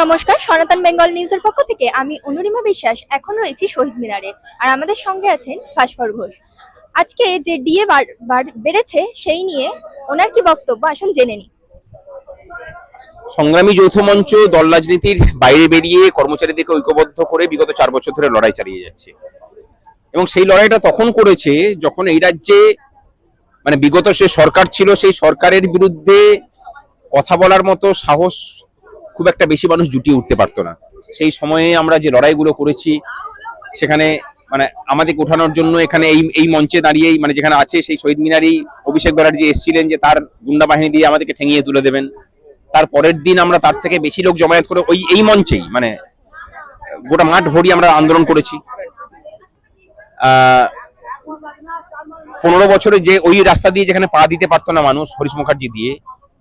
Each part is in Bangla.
নমস্কার, সনাতন বেঙ্গল নিউজের পক্ষ থেকে আমি অনুরিমা বিশ্বাস এখন রয়েছি শহীদ মিনারে। আর আমাদের সঙ্গে আছেন ভাস্কর ঘোষ। আজকে যে ডিএ বেড়েছে সেই নিয়ে ওনার কি বক্তব্য আসুন জেনে নিই। সংগ্রামী যৌথ মঞ্চ দল রাজনীতির বাইরে বেরিয়ে কর্মচারীদেরকে ঐক্যবদ্ধ করে বিগত 4 বছর ধরে লড়াই চালিয়ে যাচ্ছে, এবং সেই লড়াইটা তখন করেছে যখন এই রাজ্যে বিগত যে সরকার ছিল সেই সরকারের বিরুদ্ধে কথা বলার মতো সাহস খুব একটা বেশি মানুষ জুটিয়ে উঠতে পারতো না। সেই সময়ে আমরা যে লড়াইগুলো করেছি সেখানে আমাদেরকে ওঠানোর জন্য এখানে এই মঞ্চে দাঁড়িয়েই যেখানে আছে সেই শহীদ মিনারেই অভিষেক ব্যানার্জি এসেছিলেন যে তার গুন্ডা বাহিনী দিয়ে আমাদেরকে ঠেঙিয়ে তুলে দেবেন। তার পরের দিন আমরা তার থেকে বেশি লোক জমায়েত করে এই মঞ্চেই গোটা মাঠ ভরি আমরা আন্দোলন করেছি। 15 বছরে যে ওই রাস্তা দিয়ে যেখানে পা দিতে পারতো না মানুষ, হরিশ মুখার্জি দিয়ে,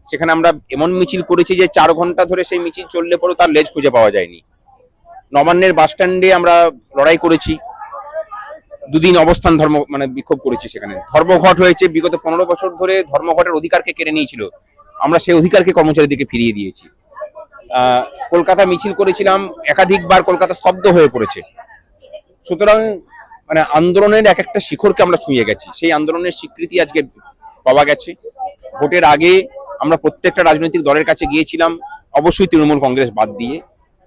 সেখানে আমরা এমন মিছিল করেছি যে 4 ঘন্টা ধরে সেই মিছিল চললে পরেও তার লেজ খুঁজে পাওয়া যায়নি। নবান্নের বাস স্ট্যান্ডে আমরা লড়াই করেছি, দুদিন অবস্থান বিক্ষোভ করেছি। সেখানে ধর্মঘট হয়েছে, বিগত 15 বছর ধরে ধর্মঘটের অধিকারকে কেড়ে নিয়েছিল, আমরা সেই অধিকারকে কর্মচারীদেরকে ফিরিয়ে দিয়েছি। কলকাতা মিছিল করেছিলাম, একাধিকবার কলকাতা স্তব্ধ হয়ে পড়েছে। সুতরাং আন্দোলনের এক একটা শিখরকে আমরা ছুঁয়ে গেছি, সেই আন্দোলনের স্বীকৃতি আজকে পাওয়া গেছে। ভোটের আগে আমরা প্রত্যেকটা রাজনৈতিক দলের কাছে গিয়েছিলাম, অবশ্যই তৃণমূল কংগ্রেস বাদ দিয়ে,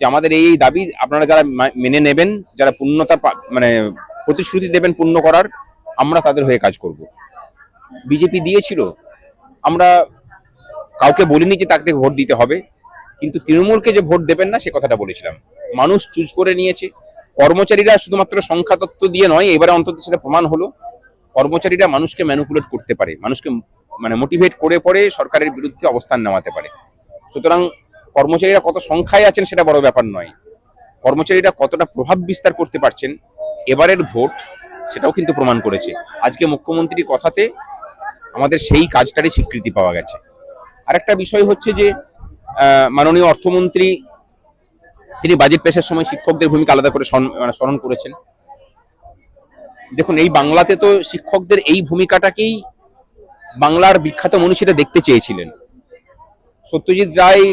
যে আমাদের এই দাবি আপনারা যারা মেনে নেবেন, যারা পূর্ণতা প্রতিশ্রুতি দেবেন পূর্ণ করার, আমরা তাদের হয়ে কাজ করব। বিজেপি দিয়েছিল, আমরা কাউকে বলিনি যে তাকে ভোট দিতে হবে, কিন্তু তৃণমূলকে যে ভোট দেবেন না সে কথাটা বলেছিলাম। মানুষ চুজ করে নিয়েছে। কর্মচারীরা শুধুমাত্র সংখ্যা তত্ত্ব দিয়ে নয়, এবারে অন্তত সেটা প্রমাণ হলো কর্মচারীরা মানুষকে ম্যানিপুলেট করতে পারে, মানুষকে মোটিভেট করে পরে সরকারের বিরুদ্ধে অবস্থান নেওয়াতে পারে। সুতরাং কর্মচারীরা কত সংখ্যায় আছেন সেটা বড় ব্যাপার নয়, কর্মচারীরা কতটা প্রভাব বিস্তার করতে পারছেন এবারের ভোট সেটাও কিন্তু প্রমাণ করেছে। আজকে মুখ্যমন্ত্রীর কথাতে আমাদের সেই কাজটারই স্বীকৃতি পাওয়া গেছে। আরেকটা বিষয় হচ্ছে যে মাননীয় অর্থমন্ত্রী তিনি বাজেট পেশের সময় শিক্ষকদের ভূমিকা আলাদা করে স্মরণ করেছেন। দেখুন, এই বাংলাতে তো শিক্ষকদের এই ভূমিকাটাকেই বাংলার বিখ্যাত মনীষীরা দেখতে চেয়েছিলেন। সত্যজিৎ রায়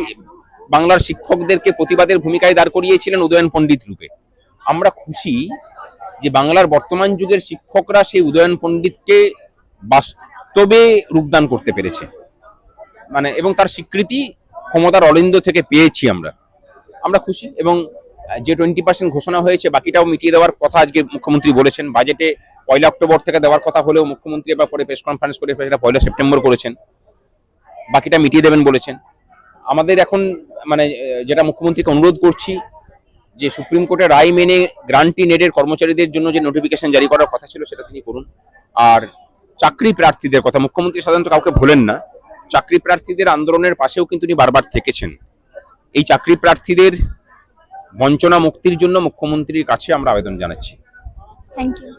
বাংলার শিক্ষকদেরকে প্রতিবাদের ভূমিকায় দাঁড় করিয়েছিলেন উদয়ন পণ্ডিত রূপে। আমরা খুশি যে বাংলার বর্তমান যুগের শিক্ষকরা সেই উদয়ন পণ্ডিতকে বাস্তবে রূপদান করতে পেরেছে, এবং তার স্বীকৃতি ক্ষমতার অলিন্দ থেকে পেয়েছি আমরা খুশি। এবং যে 20% ঘোষণা হয়েছে বাকিটাও মিটিয়ে দেওয়ার কথা আজকে মুখ্যমন্ত্রী বলেছেন। বাজেটে 1 অক্টোবর থেকে দেওয়ার কথা হলেও মুখ্যমন্ত্রী এবার পরে প্রেস কনফারেন্স করে সেটা 1 সেপ্টেম্বর করেছেন, বাকিটা মিটিয়ে দেবেন বলেছেন। আমাদের এখন যেটা মুখ্যমন্ত্রীকে অনুরোধ করছি যে সুপ্রিম কোর্টের রায় মেনে গ্রান্টি নেডের কর্মচারীদের জন্য যে নোটিফিকেশন জারি করার কথা ছিল সেটা তিনি করুন। আর চাকরি প্রার্থীদের কথা, মুখ্যমন্ত্রী সাধারণত কাউকে ভোলেন না, চাকরি প্রার্থীদের আন্দোলনের পাশেও কিন্তু তিনি বারবার থেকেছেন। এই চাকরি প্রার্থীদের বঞ্চনা মুক্তির জন্য মুখ্যমন্ত্রীর কাছে আমরা আবেদন জানাচ্ছি। Thank you.